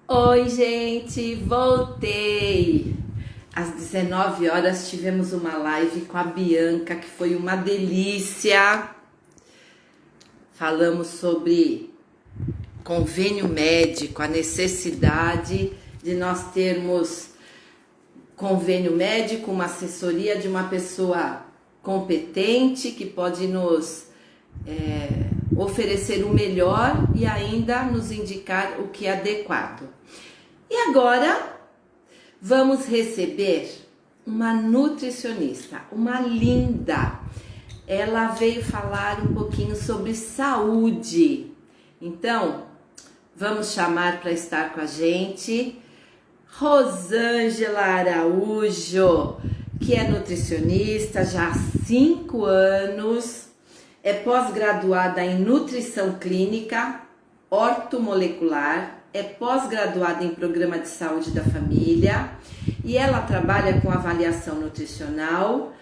Oi, gente, voltei. Às 19 horas tivemos uma live com a Bianca, que foi uma delícia. Falamos sobre convênio médico, a necessidade de nós termos convênio médico, uma assessoria de uma pessoa competente que pode nos oferecer o melhor e ainda nos indicar o que é adequado. E agora vamos receber uma nutricionista, uma linda. Ela veio falar um pouquinho sobre saúde. Então, vamos chamar para estar com a gente Rosângela Araújo, que é nutricionista já há 5 anos, é pós-graduada em nutrição clínica, ortomolecular, é pós-graduada em programa de saúde da família e ela trabalha com avaliação nutricional,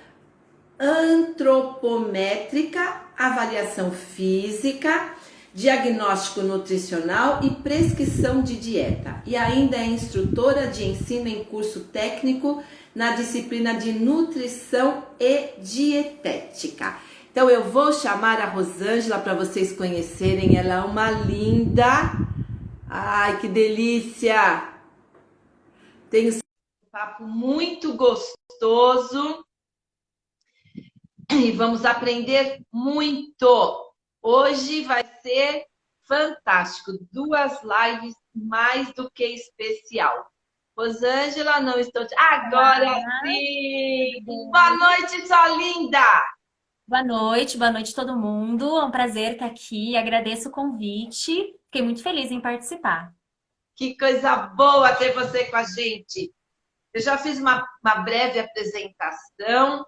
antropométrica, avaliação física, diagnóstico nutricional e prescrição de dieta. E ainda é instrutora de ensino em curso técnico na disciplina de nutrição e dietética. Então eu vou chamar a Rosângela para vocês conhecerem. Ela é uma linda. Ai, que delícia! Tem um papo muito gostoso e vamos aprender muito. Hoje vai ser fantástico. 2 lives mais do que especial. Rosângela, não estou... Agora Olá, sim! tudo bem? Boa noite, sua linda! Boa noite todo mundo. É um prazer estar aqui. Agradeço o convite. Fiquei muito feliz em participar. Que coisa boa ter você com a gente. Eu já fiz uma breve apresentação.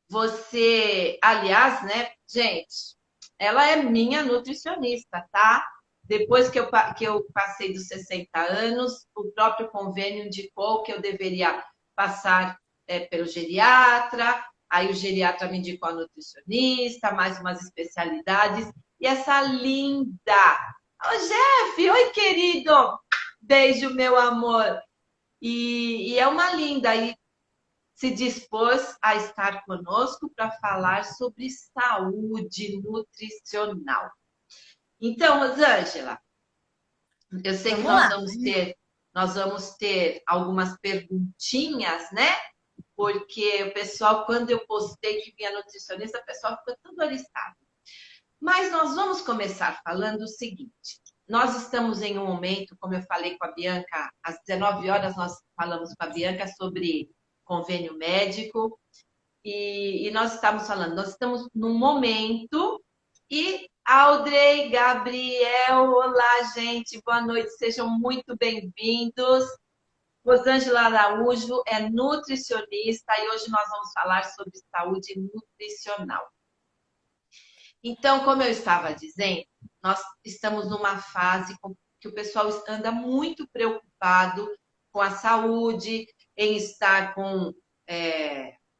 Você, aliás, né, gente, ela é minha nutricionista, tá? Depois que eu passei dos 60 anos, o próprio convênio indicou que eu deveria passar pelo geriatra, aí o geriatra me indicou a nutricionista, mais umas especialidades, e essa linda... Ô, Jeff, oi, querido! Beijo, meu amor! E é uma linda, e se dispôs a estar conosco para falar sobre saúde nutricional. Então, Rosângela, eu sei que Vamos lá. nós vamos ter algumas perguntinhas, né? Porque o pessoal, quando eu postei que vinha nutricionista, o pessoal ficou todo oriçado. Mas nós vamos começar falando o seguinte: nós estamos em um momento, como eu falei com a Bianca, às 19 horas nós falamos com a Bianca sobre convênio médico, e nós estamos falando, nós estamos num momento, e Audrey, Gabriel, olá, gente, boa noite, sejam muito bem-vindos. Rosângela Araújo é nutricionista e hoje nós vamos falar sobre saúde nutricional. Então, como eu estava dizendo, nós estamos numa fase que o pessoal anda muito preocupado com a saúde, em estar com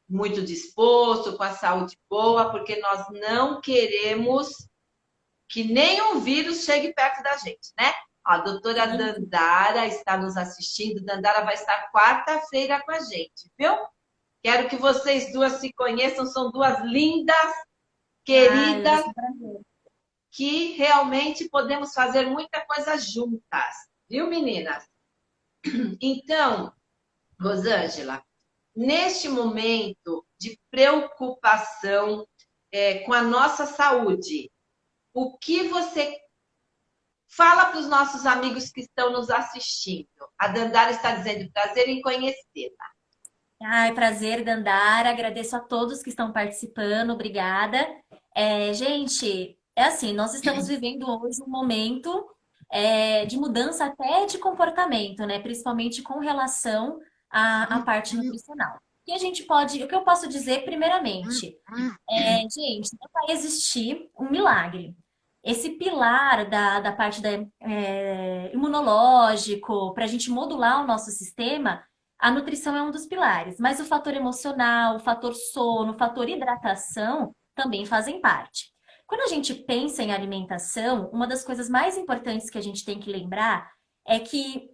muito disposto, com a saúde boa, porque nós não queremos que nenhum vírus chegue perto da gente, né? A doutora Sim, Dandara está nos assistindo. Dandara vai estar quarta-feira com a gente, viu? Quero que vocês duas se conheçam, são duas lindas, vai queridas, ser um prazer. que realmente podemos fazer muita coisa juntas, viu, meninas? Então, Rosângela, neste momento de preocupação com a nossa saúde, o que você fala para os nossos amigos que estão nos assistindo? A Dandara está dizendo prazer em conhecê-la. Ai, prazer, Dandara. Agradeço a todos que estão participando. Obrigada. Gente, é assim, nós estamos vivendo hoje um momento de mudança até de comportamento, né? Principalmente com relação à parte nutricional. O que eu posso dizer primeiramente? Gente, não vai existir um milagre. Esse pilar da parte imunológico, para a gente modular o nosso sistema, a nutrição é um dos pilares. Mas o fator emocional, o fator sono, o fator hidratação também fazem parte. Quando a gente pensa em alimentação, uma das coisas mais importantes que a gente tem que lembrar é que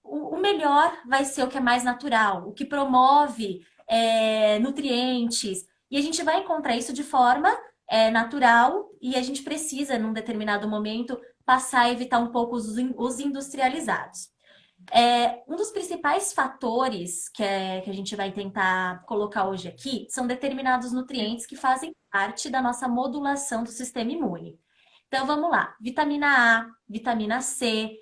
o melhor vai ser o que é mais natural, o que promove nutrientes. E a gente vai encontrar isso de forma natural e a gente precisa, num determinado momento, passar a evitar um pouco os industrializados. Um dos principais fatores que a gente vai tentar colocar hoje aqui são determinados nutrientes que fazem parte da nossa modulação do sistema imune. Então vamos lá: vitamina A, vitamina C,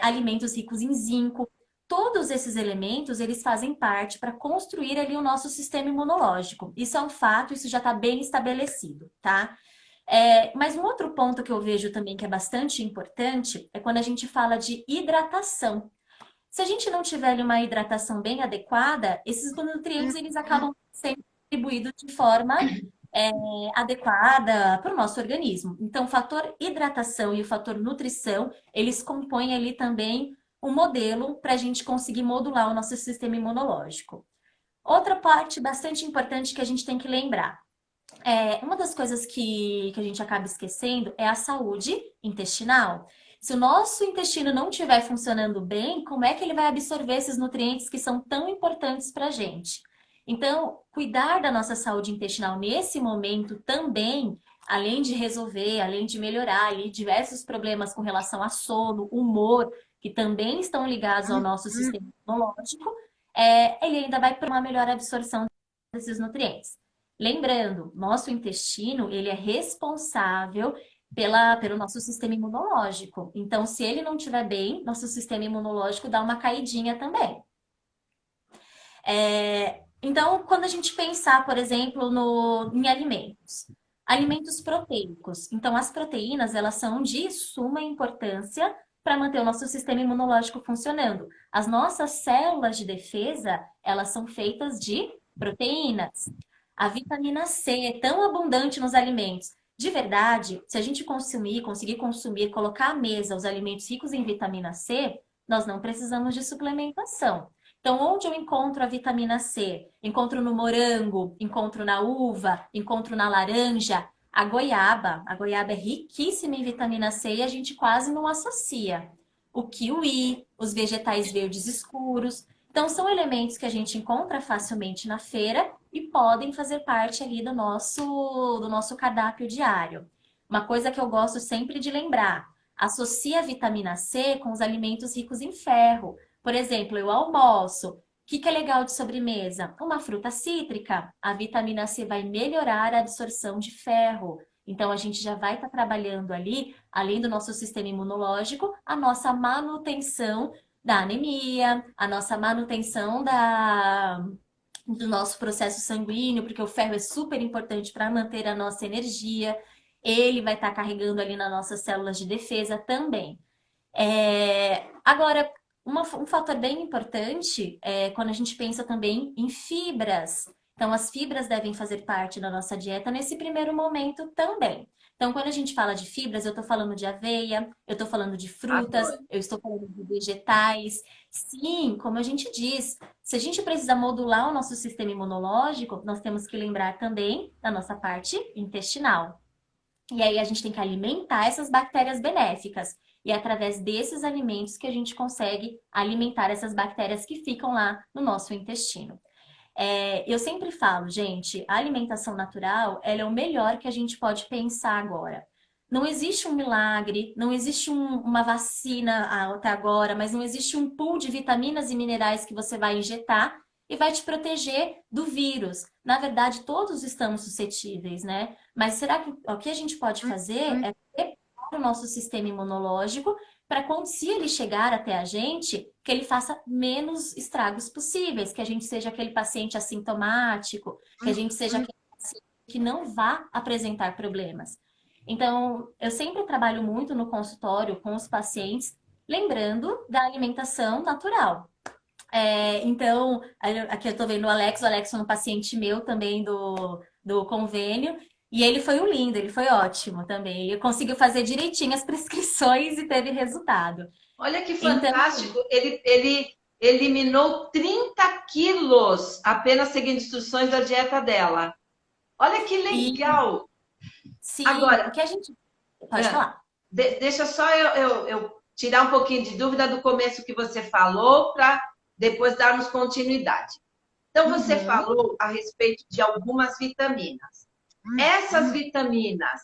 alimentos ricos em zinco. Todos esses elementos, eles fazem parte para construir ali o nosso sistema imunológico. Isso é um fato, isso já está bem estabelecido, tá? Mas um outro ponto que eu vejo também que é bastante importante é quando a gente fala de hidratação. Se a gente não tiver ali uma hidratação bem adequada, esses nutrientes eles acabam sendo distribuídos de forma é, adequada para o nosso organismo. Então, o fator hidratação e o fator nutrição, eles compõem ali também um modelo para a gente conseguir modular o nosso sistema imunológico. Outra parte bastante importante que a gente tem que lembrar. Uma das coisas que a gente acaba esquecendo é a saúde intestinal. Se o nosso intestino não estiver funcionando bem, como é que ele vai absorver esses nutrientes que são tão importantes para a gente? Então, cuidar da nossa saúde intestinal nesse momento também, além de resolver, além de melhorar ali diversos problemas com relação a sono, humor, que também estão ligados ao nosso sistema imunológico, ele ainda vai para uma melhor absorção desses nutrientes. Lembrando, nosso intestino, ele é responsável pelo nosso sistema imunológico. Então, se ele não estiver bem, nosso sistema imunológico dá uma caidinha também. Então, quando a gente pensar, por exemplo, em alimentos, alimentos proteicos. Então, as proteínas, elas são de suma importância para manter o nosso sistema imunológico funcionando. As nossas células de defesa, elas são feitas de proteínas. A vitamina C é tão abundante nos alimentos. De verdade, se a gente conseguir consumir, colocar à mesa os alimentos ricos em vitamina C, nós não precisamos de suplementação. Então, onde eu encontro a vitamina C? Encontro no morango, encontro na uva, encontro na laranja, a goiaba. A goiaba é riquíssima em vitamina C e a gente quase não associa. O kiwi, os vegetais verdes escuros. Então, são elementos que a gente encontra facilmente na feira e podem fazer parte ali do nosso cardápio diário. Uma coisa que eu gosto sempre de lembrar: associa a vitamina C com os alimentos ricos em ferro. Por exemplo, eu almoço. O que é legal de sobremesa? Uma fruta cítrica. A vitamina C vai melhorar a absorção de ferro. Então, a gente já vai estar trabalhando ali, além do nosso sistema imunológico, a nossa manutenção da anemia, a nossa manutenção do nosso processo sanguíneo, porque o ferro é super importante para manter a nossa energia. Ele vai estar carregando ali nas nossas células de defesa também. Agora, um fator bem importante é quando a gente pensa também em fibras. Então, as fibras devem fazer parte da nossa dieta nesse primeiro momento também. Então, quando a gente fala de fibras, eu estou falando de aveia, eu estou falando de frutas, Adoro. eu estou falando de vegetais. Sim, como a gente diz, se a gente precisa modular o nosso sistema imunológico, nós temos que lembrar também da nossa parte intestinal. E aí a gente tem que alimentar essas bactérias benéficas. E é através desses alimentos que a gente consegue alimentar essas bactérias que ficam lá no nosso intestino. Eu sempre falo, gente, a alimentação natural, ela é o melhor que a gente pode pensar agora. Não existe um milagre, não existe uma vacina até agora, mas não existe um pool de vitaminas e minerais que você vai injetar e vai te proteger do vírus. Na verdade, todos estamos suscetíveis, né? Mas será que o que a gente pode fazer é preparar o nosso sistema imunológico para quando se ele chegar até a gente, que ele faça menos estragos possíveis, que a gente seja aquele paciente assintomático, que a gente seja aquele paciente que não vá apresentar problemas. Então, eu sempre trabalho muito no consultório com os pacientes, lembrando da alimentação natural. Então, aqui eu estou vendo o Alex é um paciente meu também do convênio, e ele foi um lindo, ele foi ótimo também. Ele conseguiu fazer direitinho as prescrições e teve resultado. Olha que Então, fantástico. Ele eliminou 30 quilos apenas seguindo instruções da dieta dela. Olha que e legal. sim, o Agora, que a gente pode é, falar? deixa só eu tirar um pouquinho de dúvida do começo que você falou para depois darmos continuidade. Então, você falou a respeito de algumas vitaminas. Essas vitaminas,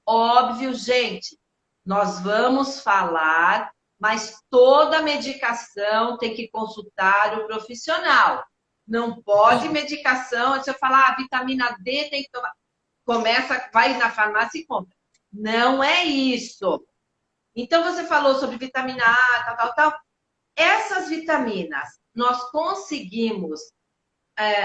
óbvio, gente, nós vamos falar, mas toda medicação tem que consultar o profissional. Não pode medicação, você falar, vitamina D tem que tomar. Começa, vai na farmácia e compra. Não é isso. Então, você falou sobre vitamina A, tal. Essas vitaminas, nós conseguimos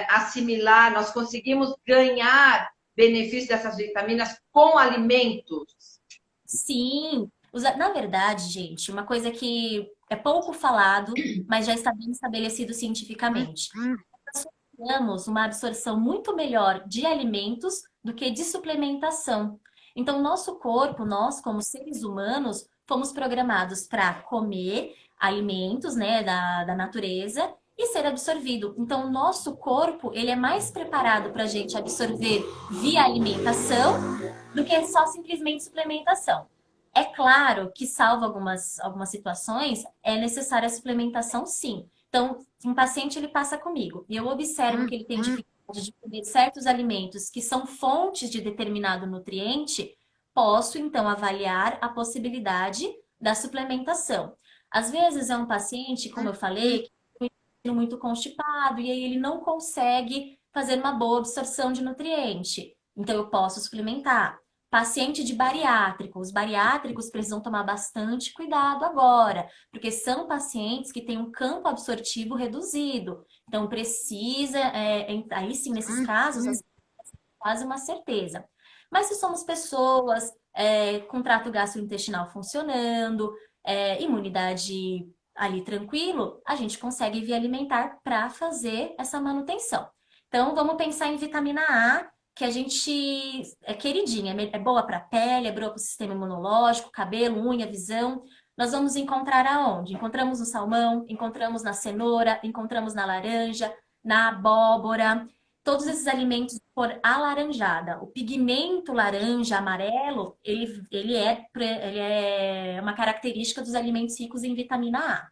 assimilar, nós conseguimos ganhar benefícios dessas vitaminas com alimentos? Sim, na verdade, gente, uma coisa que é pouco falado, mas já está bem estabelecido cientificamente. Nós temos uma absorção muito melhor de alimentos do que de suplementação. Então, nosso corpo, nós como seres humanos, fomos programados para comer alimentos, né, da natureza e ser absorvido. Então, o nosso corpo, ele é mais preparado para a gente absorver via alimentação do que só simplesmente suplementação. É claro que, salvo algumas situações, é necessária a suplementação, sim. Então, um paciente ele passa comigo e eu observo que ele tem dificuldade de comer certos alimentos que são fontes de determinado nutriente, posso então avaliar a possibilidade da suplementação. Às vezes é um paciente, como eu falei, que é muito constipado e aí ele não consegue fazer uma boa absorção de nutriente. Então eu posso suplementar. Paciente de bariátrico. Os bariátricos precisam tomar bastante cuidado agora, porque são pacientes que têm um campo absortivo reduzido. Então, precisa, aí sim, nesses casos, assim, quase uma certeza. Mas se somos pessoas com trato gastrointestinal funcionando, imunidade ali tranquilo, a gente consegue via alimentar para fazer essa manutenção. Então, vamos pensar em vitamina A, que a gente é queridinha, é boa para a pele, é boa para o sistema imunológico, cabelo, unha, visão. Nós vamos encontrar aonde? Encontramos no salmão, encontramos na cenoura, encontramos na laranja, na abóbora. Todos esses alimentos de cor alaranjada. O pigmento laranja, amarelo, ele é uma característica dos alimentos ricos em vitamina A.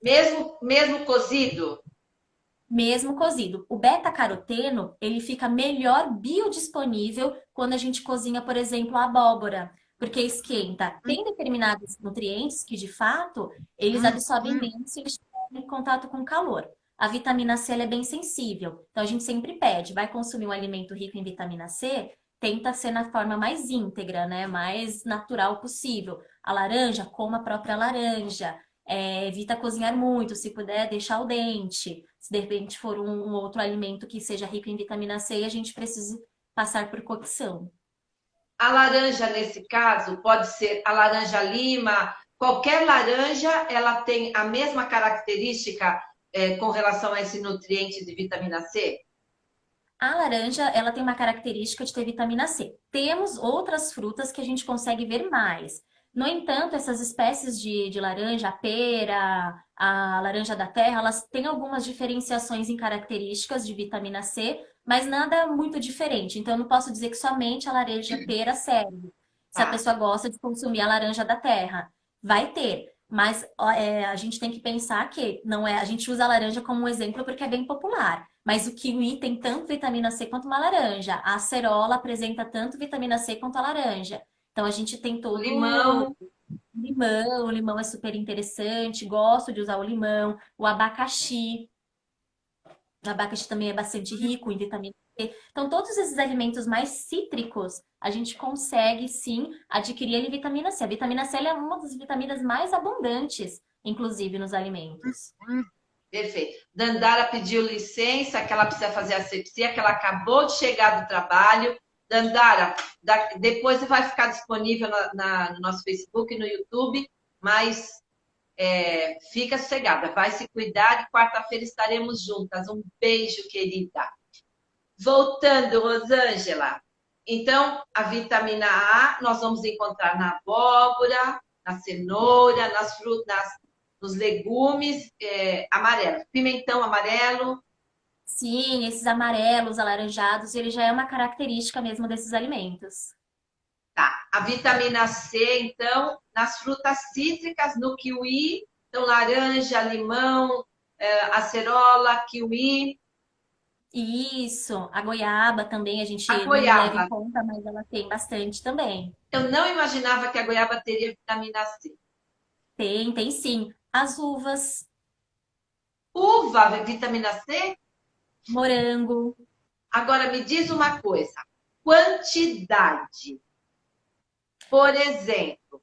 Mesmo cozido? Mesmo cozido. O beta-caroteno, ele fica melhor biodisponível quando a gente cozinha, por exemplo, a abóbora, porque esquenta. Tem determinados nutrientes que, de fato, eles absorvem menos se eles estiverem em contato com calor. A vitamina C ela é bem sensível, então a gente sempre pede, vai consumir um alimento rico em vitamina C, tenta ser na forma mais íntegra, né? Mais natural possível. A laranja, coma a própria laranja. Evita cozinhar muito, se puder, deixar o dente. Se de repente for um outro alimento que seja rico em vitamina C, a gente precisa passar por cocção. A laranja, nesse caso, pode ser a laranja lima, qualquer laranja, ela tem a mesma característica com relação a esse nutriente de vitamina C? A laranja, ela tem uma característica de ter vitamina C. Temos outras frutas que a gente consegue ver mais. No entanto, essas espécies de laranja, a pera, a laranja da terra, elas têm algumas diferenciações em características de vitamina C, mas nada muito diferente. Então, eu não posso dizer que somente a laranja pera serve. Se a Tá. pessoa gosta de consumir a laranja da terra, vai ter. Mas a gente tem que pensar que não é, a gente usa a laranja como um exemplo porque é bem popular. Mas o kiwi tem tanto vitamina C quanto uma laranja. A acerola apresenta tanto vitamina C quanto a laranja. Então a gente tem O todo limão, limão, o limão é super interessante, gosto de usar o limão, o abacaxi. O abacaxi também é bastante rico em vitamina C. Então, todos esses alimentos mais cítricos, a gente consegue sim adquirir ali vitamina C. A vitamina C ela é uma das vitaminas mais abundantes, inclusive, nos alimentos. perfeito. Dandara pediu licença, que ela precisa fazer a asepsia, que ela acabou de chegar do trabalho. Dandara, depois vai ficar disponível no nosso Facebook e no YouTube, mas fica sossegada, vai se cuidar e quarta-feira estaremos juntas. Um beijo, querida. Voltando, Rosângela. Então, a vitamina A nós vamos encontrar na abóbora, na cenoura, nas frutas, nos legumes amarelos. Pimentão amarelo. Sim, esses amarelos, alaranjados, ele já é uma característica mesmo desses alimentos. Tá. A vitamina C, então, nas frutas cítricas, no kiwi, então laranja, limão, acerola, kiwi, Isso, a goiaba também a a gente não leva em goiaba. conta, mas ela tem bastante também. Eu não imaginava que a goiaba teria vitamina C. Tem sim. As uvas, Uva, vitamina C? morango. Agora me diz uma coisa: quantidade. Por exemplo,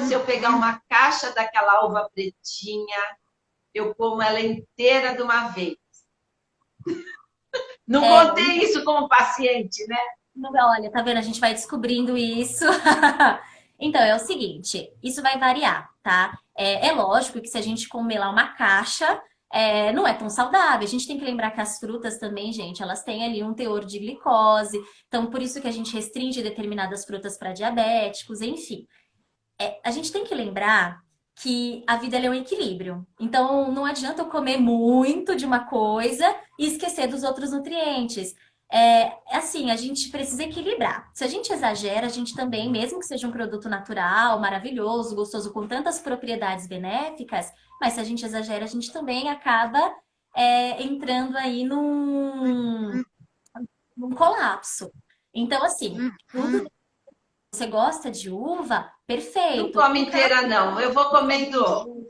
se eu pegar uma caixa daquela uva pretinha, eu como ela inteira de uma vez. Não É, contei isso como paciente, né? olha, tá vendo? A gente vai descobrindo isso. Então, é o seguinte, isso vai variar, tá? É lógico que se a gente comer lá uma caixa, não é tão saudável. A gente tem que lembrar que as frutas também, gente, elas têm ali um teor de glicose. Então, por isso que a gente restringe determinadas frutas para diabéticos, enfim. A gente tem que lembrar que a vida ela é um equilíbrio. Então, não adianta eu comer muito de uma coisa e esquecer dos outros nutrientes. Assim, a gente precisa equilibrar. Se a gente exagera, a gente também, mesmo que seja um produto natural, maravilhoso, gostoso, com tantas propriedades benéficas, mas se a gente exagera, a gente também acaba entrando aí num colapso. Então, assim, tudo você gosta de uva? Não Perfeito. come inteira, não. Eu vou comendo.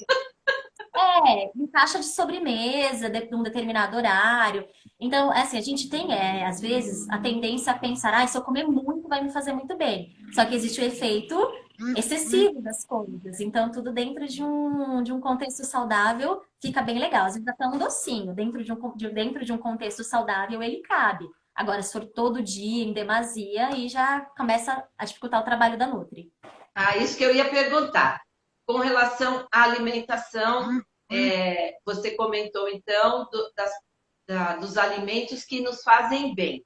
Em caixa de sobremesa, de um determinado horário. Então, assim, a gente tem, às vezes, a tendência a pensar, se eu comer muito, vai me fazer muito bem. Só que existe o efeito excessivo das coisas. Então, tudo dentro de um contexto saudável fica bem legal. Às vezes até um docinho, dentro de um contexto saudável, ele cabe. Agora, se for todo dia, em demasia, aí já começa a dificultar o trabalho da Nutri. Ah, isso que eu ia perguntar. Com relação à alimentação, você comentou então dos alimentos que nos fazem bem.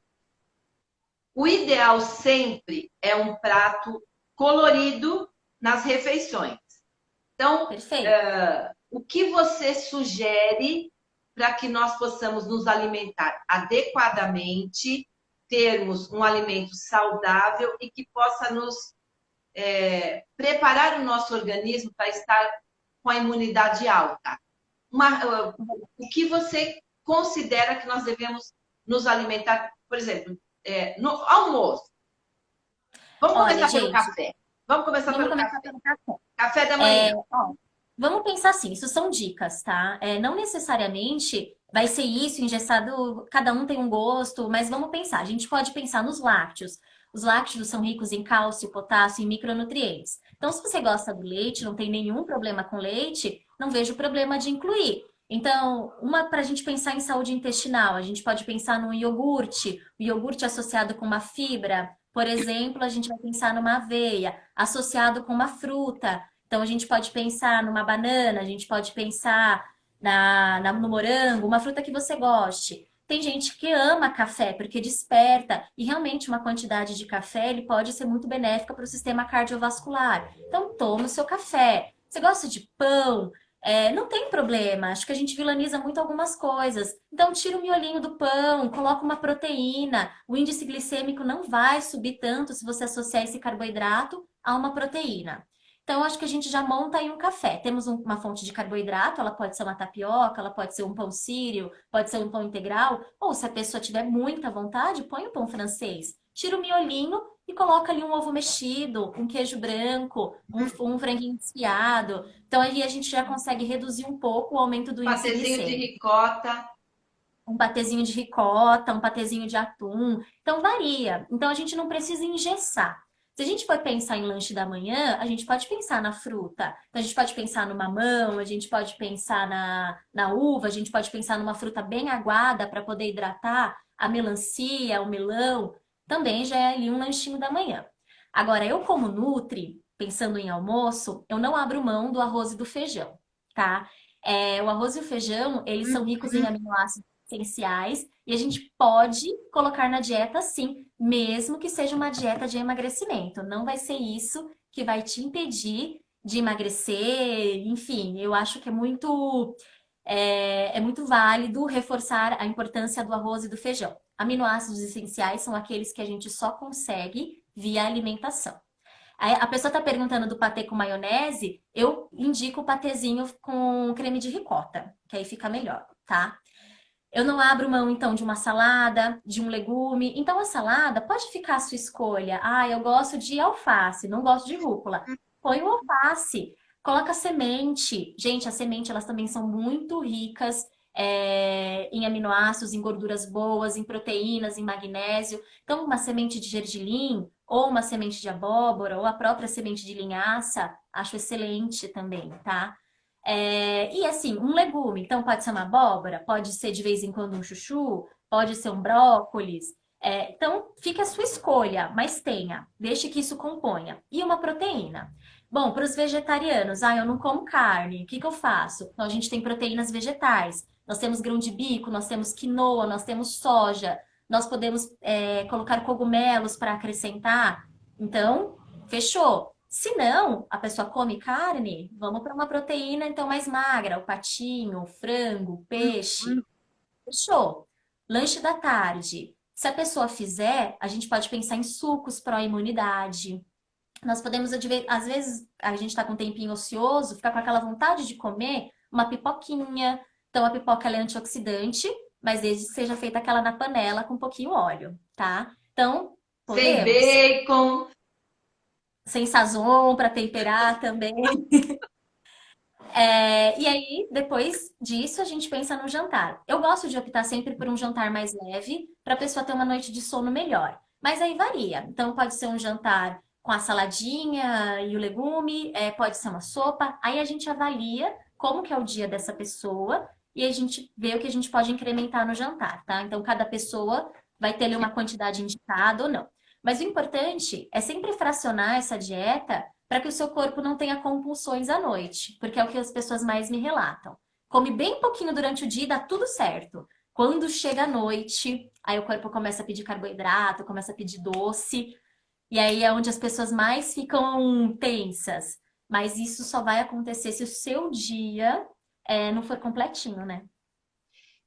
O ideal sempre é um prato colorido nas refeições. Então, Perfeito. o que você sugere para que nós possamos nos alimentar adequadamente, termos um alimento saudável e que possa nos preparar o nosso organismo para estar com a imunidade alta? O que você considera que nós devemos nos alimentar, por exemplo, no almoço? Vamos Olha, começar pelo gente, café. Vamos começar vamos pelo começar café. pelo café. Café da manhã. Ó, vamos pensar assim, isso são dicas, tá? Não necessariamente vai ser isso, engessado, cada um tem um gosto, mas vamos pensar. A gente pode pensar nos lácteos. Os lácteos são ricos em cálcio, potássio e micronutrientes. Então, se você gosta do leite, não tem nenhum problema com leite, não vejo problema de incluir. Então, uma para a gente pensar em saúde intestinal, a gente pode pensar no iogurte, o iogurte associado com uma fibra. Por exemplo, a gente vai pensar numa aveia, associado com uma fruta. Então, a gente pode pensar numa banana, a gente pode pensar no morango, uma fruta que você goste. Tem gente que ama café porque desperta, e realmente uma quantidade de café ele pode ser muito benéfica para o sistema cardiovascular. Então, tome o seu café. Você gosta de pão? Não tem problema, acho que a gente vilaniza muito algumas coisas. Então, tira o miolinho do pão, coloca uma proteína. O índice glicêmico não vai subir tanto se você associar esse carboidrato a uma proteína. Então, acho que a gente já monta aí um café. Temos uma fonte de carboidrato, ela pode ser uma tapioca, ela pode ser um pão sírio, pode ser um pão integral, ou se a pessoa tiver muita vontade, põe o pão francês. Tira o miolinho e coloca ali um ovo mexido, um queijo branco, um franguinho desfiado. Então, aí a gente já consegue reduzir um pouco o aumento do índice Patezinho de glicêmico. ricota. Um patezinho de ricota, um patezinho de atum. Então, varia. Então, a gente não precisa engessar. Se a gente for pensar em lanche da manhã, a gente pode pensar na fruta. Então, a gente pode pensar no mamão, a gente pode pensar na uva, a gente pode pensar numa fruta bem aguada para poder hidratar, a melancia, o melão. Também já é ali um lanchinho da manhã. Agora, eu como Nutri, pensando em almoço, eu não abro mão do arroz e do feijão, tá? O arroz e o feijão, eles são ricos em aminoácidos essenciais e a gente pode colocar na dieta sim, mesmo que seja uma dieta de emagrecimento. Não vai ser isso que vai te impedir de emagrecer. Enfim, eu acho que é muito válido reforçar a importância do arroz e do feijão. Aminoácidos essenciais são aqueles que a gente só consegue via alimentação. Aí a pessoa está perguntando do patê com maionese, eu indico o patezinho com creme de ricota, que aí fica melhor, tá? Eu não abro mão, então, de uma salada, de um legume. Então, a salada pode ficar à sua escolha. Ah, eu gosto de alface, não gosto de rúcula. Põe o alface, coloca semente. Gente, a semente, elas também são muito ricas em aminoácidos, em gorduras boas, em proteínas, em magnésio. Então, uma semente de gergelim, ou uma semente de abóbora, ou a própria semente de linhaça, acho excelente também, tá? E assim, um legume, então pode ser uma abóbora, pode ser de vez em quando um chuchu, pode ser um brócolis. Então, fica a sua escolha, mas tenha, deixe que isso componha. E uma proteína. Bom, para os vegetarianos, eu não como carne, o que que eu faço? Então, a gente tem proteínas vegetais. Nós temos grão de bico, nós temos quinoa, nós temos soja, nós podemos colocar cogumelos para acrescentar. Então, fechou. Se não, a pessoa come carne, vamos para uma proteína então mais magra, o patinho, o frango, o peixe. Fechou. Lanche da tarde. Se a pessoa fizer, a gente pode pensar em sucos pró-imunidade. Nós podemos, às vezes, a gente está com um tempinho ocioso, ficar com aquela vontade de comer uma pipoquinha. Então, a pipoca ela é antioxidante, mas desde que seja feita aquela na panela com um pouquinho óleo, tá? Então, Sem podemos. bacon. Sem sazon para temperar também. E aí, depois disso, a gente pensa no jantar. Eu gosto de optar sempre por um jantar mais leve, para a pessoa ter uma noite de sono melhor. Mas aí varia. Então, pode ser um jantar com a saladinha e o legume, pode ser uma sopa. Aí a gente avalia como que é o dia dessa pessoa e a gente vê o que a gente pode incrementar no jantar, tá? Então, cada pessoa vai ter ali uma quantidade indicada ou não. Mas o importante é sempre fracionar essa dieta para que o seu corpo não tenha compulsões à noite, porque é o que as pessoas mais me relatam. Come bem pouquinho durante o dia e dá tudo certo. Quando chega a noite, aí o corpo começa a pedir carboidrato, começa a pedir doce, e aí é onde as pessoas mais ficam tensas. Mas isso só vai acontecer se o seu dia não for completinho, né?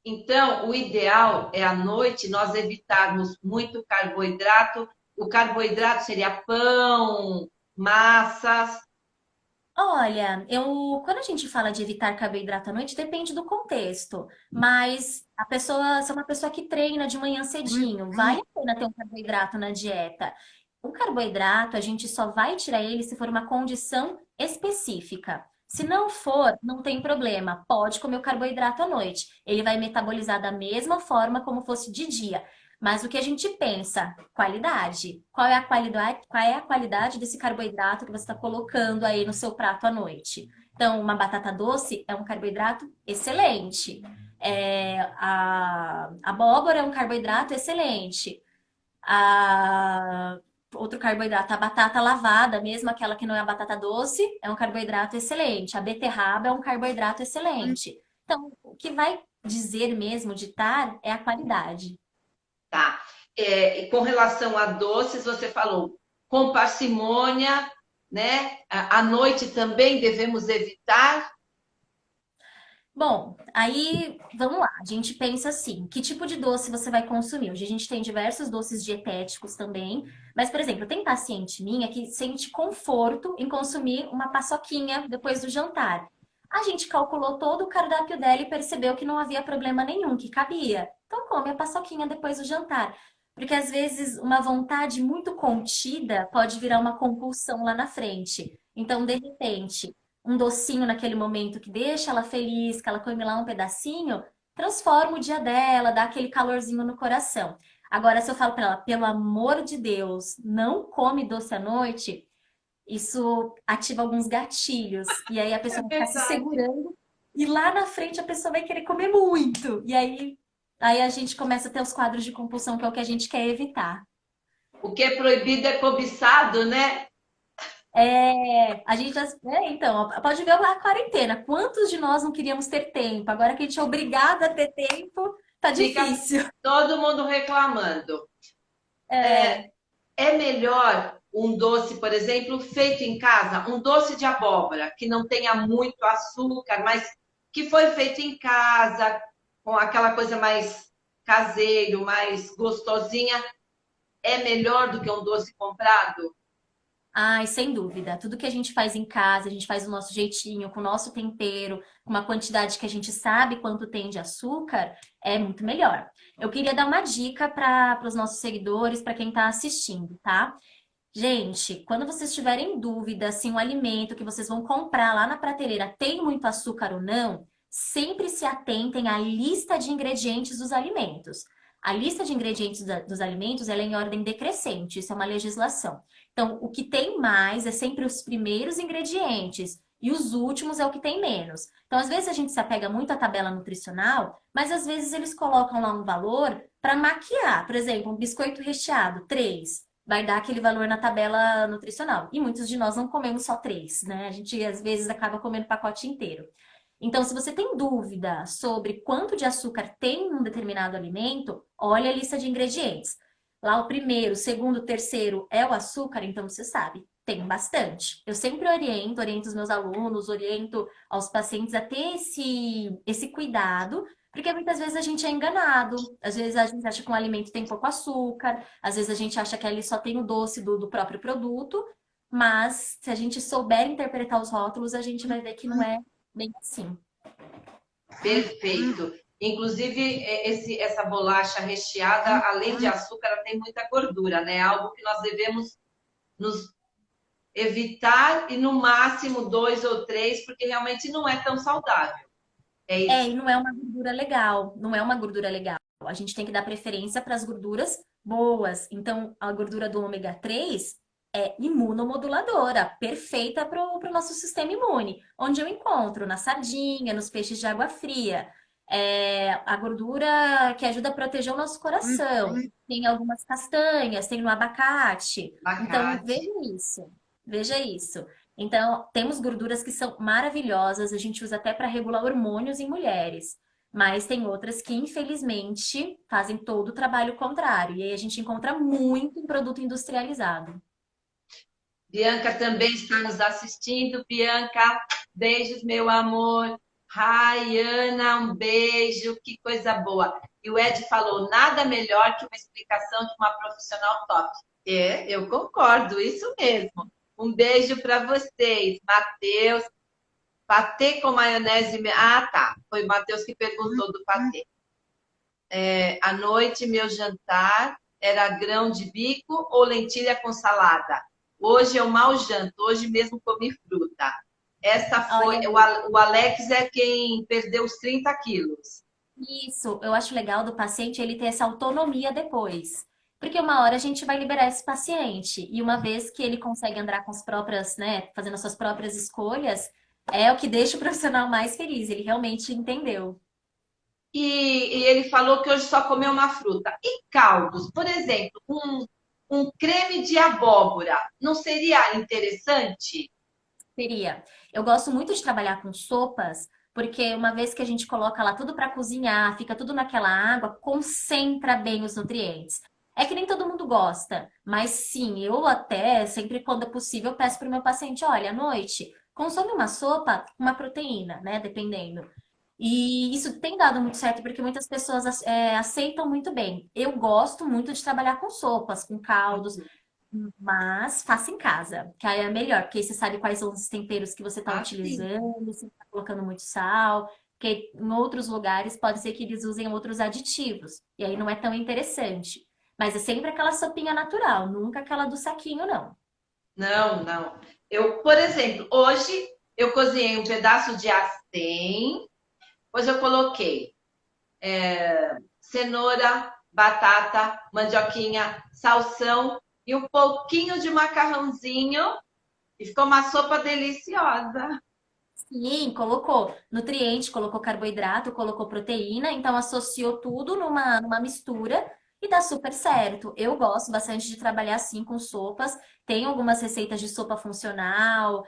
Então, o ideal é à noite nós evitarmos muito carboidrato. O carboidrato seria pão, massas. Olha, quando a gente fala de evitar carboidrato à noite, depende do contexto. Mas a pessoa, se é uma pessoa que treina de manhã cedinho, vale a pena ter um carboidrato na dieta. O carboidrato, a gente só vai tirar ele se for uma condição específica. Se não for, não tem problema. Pode comer o carboidrato à noite. Ele vai metabolizar da mesma forma como fosse de dia. Mas o que a gente pensa? Qualidade. Qual é a qualidade desse carboidrato que você está colocando aí no seu prato à noite? Então, uma batata doce é um carboidrato excelente. A abóbora é um carboidrato excelente. A, outro carboidrato, a batata lavada, mesmo aquela que não é a batata doce, é um carboidrato excelente. A beterraba é um carboidrato excelente. Então, o que vai dizer mesmo, ditar, é a qualidade. Tá. E com relação a doces, você falou com parcimônia, né? À noite também devemos evitar. Bom, aí vamos lá. A gente pensa assim: que tipo de doce você vai consumir? Hoje a gente tem diversos doces dietéticos também, mas, por exemplo, tem paciente minha que sente conforto em consumir uma paçoquinha depois do jantar. A gente calculou todo o cardápio dela e percebeu que não havia problema nenhum, que cabia. Então, come a paçoquinha depois do jantar. Porque às vezes uma vontade muito contida pode virar uma compulsão lá na frente. Então, de repente um docinho naquele momento que deixa ela feliz, que ela come lá um pedacinho, transforma o dia dela, dá aquele calorzinho no coração. Agora, se eu falo para ela, pelo amor de Deus, não come doce à noite, isso ativa alguns gatilhos. E aí a É pessoa vai ficar se verdade. segurando e lá na frente a pessoa vai querer comer muito. E aí a gente começa a ter os quadros de compulsão, que é o que a gente quer evitar. O que é proibido é cobiçado, né? A gente, então, pode ver a quarentena. Quantos de nós não queríamos ter tempo? Agora que a gente é obrigado a ter tempo, tá Fica difícil. todo mundo reclamando. É, É melhor um doce, por exemplo, feito em casa, um doce de abóbora, que não tenha muito açúcar, mas que foi feito em casa, com aquela coisa mais caseiro, mais gostosinha. é melhor do que um doce comprado? Ai, sem dúvida. Tudo que a gente faz em casa, a gente faz do nosso jeitinho, com o nosso tempero, com uma quantidade que a gente sabe quanto tem de açúcar, é muito melhor. Eu queria dar uma dica para os nossos seguidores, para quem está assistindo, tá? Gente, quando vocês tiverem dúvida se um alimento que vocês vão comprar lá na prateleira tem muito açúcar ou não, sempre se atentem à lista de ingredientes dos alimentos. A lista de ingredientes dos alimentos, ela é em ordem decrescente, isso é uma legislação. Então, o que tem mais é sempre os primeiros ingredientes e os últimos é o que tem menos. Então, às vezes a gente se apega muito à tabela nutricional, mas às vezes eles colocam lá um valor para maquiar. Por exemplo, um biscoito recheado, 3 vai dar aquele valor na tabela nutricional. E muitos de nós não comemos só 3, né? A gente às vezes acaba comendo o pacote inteiro. Então, se você tem dúvida sobre quanto de açúcar tem um determinado alimento, olha a lista de ingredientes. Lá o primeiro, o segundo, o terceiro é o açúcar, então você sabe, tem bastante. Eu sempre oriento os meus alunos, oriento aos pacientes a ter esse cuidado, porque muitas vezes a gente é enganado. Às vezes a gente acha que um alimento tem pouco açúcar, às vezes a gente acha que ele só tem o doce do próprio produto, mas se a gente souber interpretar os rótulos, a gente vai ver que não é bem assim. Perfeito. Inclusive, essa bolacha recheada, além de açúcar, ela tem muita gordura, né? Algo que nós devemos nos evitar e no máximo 2 ou 3, porque realmente não é tão saudável. É É, isso. e não é uma gordura legal, não é uma gordura legal. A gente tem que dar preferência para as gorduras boas. Então, a gordura do ômega 3 é imunomoduladora, perfeita para o nosso sistema imune. Onde eu encontro? Na sardinha, nos peixes de água fria. É, a gordura que ajuda a proteger o nosso coração. Tem algumas castanhas, tem no abacate. Então, Abacate. veja isso. Veja isso. Então, temos gorduras que são maravilhosas, a gente usa até para regular hormônios em mulheres, mas tem outras que, infelizmente, fazem todo o trabalho contrário, e aí a gente encontra muito em produto industrializado. Bianca também está nos assistindo. Bianca, beijos, meu amor. Rayana, um beijo, que coisa boa. E o Ed falou: nada melhor que uma explicação de uma profissional top. É, eu concordo, isso mesmo. Um beijo para vocês, Matheus. Patê com maionese. Ah, tá. Foi o Matheus que perguntou do patê. À noite, meu jantar era grão de bico ou lentilha com salada. Hoje eu mal janto, hoje mesmo comi fruta. Essa foi. Olha, O Alex é quem perdeu os 30 quilos. isso, eu acho legal do paciente ele ter essa autonomia depois. Porque uma hora a gente vai liberar esse paciente, e uma vez que ele consegue andar com as próprias, né, fazendo as suas próprias escolhas, é o que deixa o profissional mais feliz, ele realmente entendeu. E ele falou que hoje só comeu uma fruta. E caldos, por exemplo, um creme de abóbora, não seria interessante? Seria. Eu gosto muito de trabalhar com sopas, porque uma vez que a gente coloca lá tudo para cozinhar, fica tudo naquela água, concentra bem os nutrientes. É que nem todo mundo gosta, mas sim, eu até, sempre quando é possível, peço para o meu paciente, olha, à noite, consome uma sopa, uma proteína, né, dependendo. E isso tem dado muito certo, porque muitas pessoas aceitam muito bem. Eu gosto muito de trabalhar com sopas, com caldos, mas faça em casa, que aí é melhor, porque aí você sabe quais são os temperos que você está Ah, sim. utilizando, se está colocando muito sal, porque em outros lugares pode ser que eles usem outros aditivos, e aí não é tão interessante. Mas é sempre aquela sopinha natural, nunca aquela do saquinho, não. Não, não. Eu, por exemplo, hoje eu cozinhei um pedaço de acém, depois eu coloquei cenoura, batata, mandioquinha, salsão e um pouquinho de macarrãozinho e ficou uma sopa deliciosa. Sim, colocou nutriente, colocou carboidrato, colocou proteína, então associou tudo numa mistura e dá super certo. Eu gosto bastante de trabalhar assim com sopas. Tem algumas receitas de sopa funcional,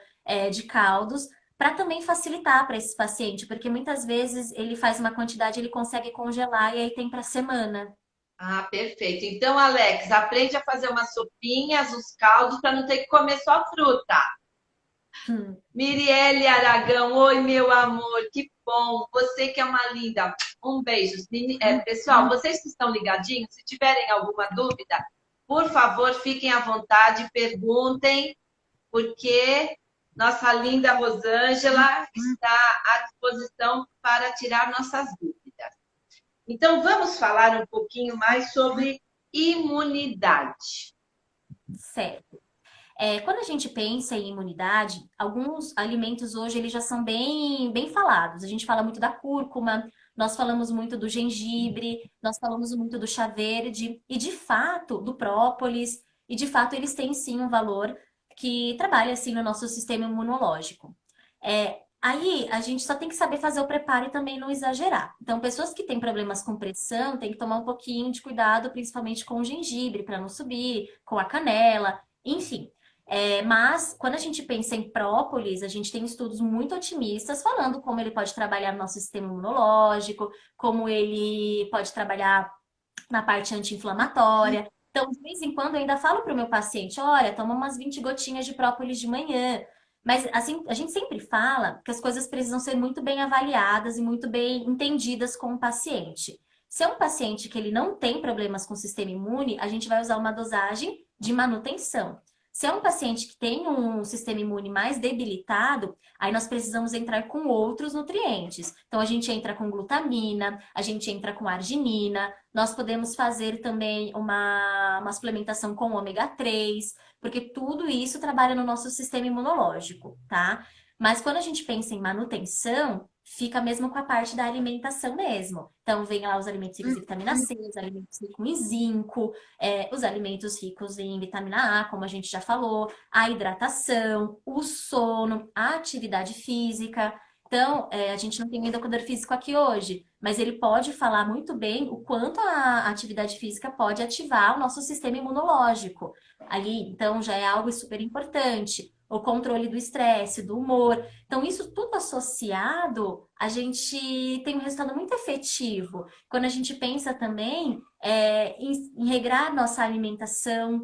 de caldos, para também facilitar para esse paciente, porque muitas vezes ele faz uma quantidade, ele consegue congelar e aí tem para semana. Ah, perfeito. Então, Alex, aprende a fazer umas sopinhas, os caldos, para não ter que comer só fruta. Hum. Mirielle Aragão, oi, meu amor, que bom. Você que é uma linda. Um beijo. Pessoal, vocês que estão ligadinhos, se tiverem alguma dúvida, Por favor, fiquem à vontade, perguntem, porque nossa linda Rosângela está à disposição para tirar nossas dúvidas. Então, vamos falar um pouquinho mais sobre imunidade. Certo. Quando a gente pensa em imunidade, alguns alimentos hoje eles já são bem falados. A gente fala muito da cúrcuma, nós falamos muito do gengibre, nós falamos muito do chá verde e de fato do própolis, e de fato eles têm sim um valor que trabalha assim no nosso sistema imunológico. Aí a gente só tem que saber fazer o preparo e também não exagerar. Então, pessoas que têm problemas com pressão têm que tomar um pouquinho de cuidado, principalmente com o gengibre, para não subir, com a canela, enfim. Mas quando a gente pensa em própolis, a gente tem estudos muito otimistas falando como ele pode trabalhar no nosso sistema imunológico, como ele pode trabalhar na parte anti-inflamatória. Então, de vez em quando, eu ainda falo para o meu paciente: olha, toma umas 20 gotinhas de própolis de manhã. Mas, assim, a gente sempre fala que as coisas precisam ser muito bem avaliadas e muito bem entendidas com o paciente. Se é um paciente que ele não tem problemas com o sistema imune, a gente vai usar uma dosagem de manutenção. Se é um paciente que tem um sistema imune mais debilitado, aí nós precisamos entrar com outros nutrientes. Então, a gente entra com glutamina, a gente entra com arginina, nós podemos fazer também uma suplementação com ômega 3, porque tudo isso trabalha no nosso sistema imunológico, tá? Mas quando a gente pensa em manutenção, fica mesmo com a parte da alimentação mesmo. Então, vem lá os alimentos ricos em vitamina C, os alimentos ricos em zinco, os alimentos ricos em vitamina A, como a gente já falou, a hidratação, o sono, a atividade física. Então, a gente não tem um educador físico aqui hoje, mas ele pode falar muito bem o quanto a atividade física pode ativar o nosso sistema imunológico ali. Então, já é algo super importante. O controle do estresse, do humor. Então, isso tudo associado, a gente tem um resultado muito efetivo. Quando a gente pensa também em regrar nossa alimentação,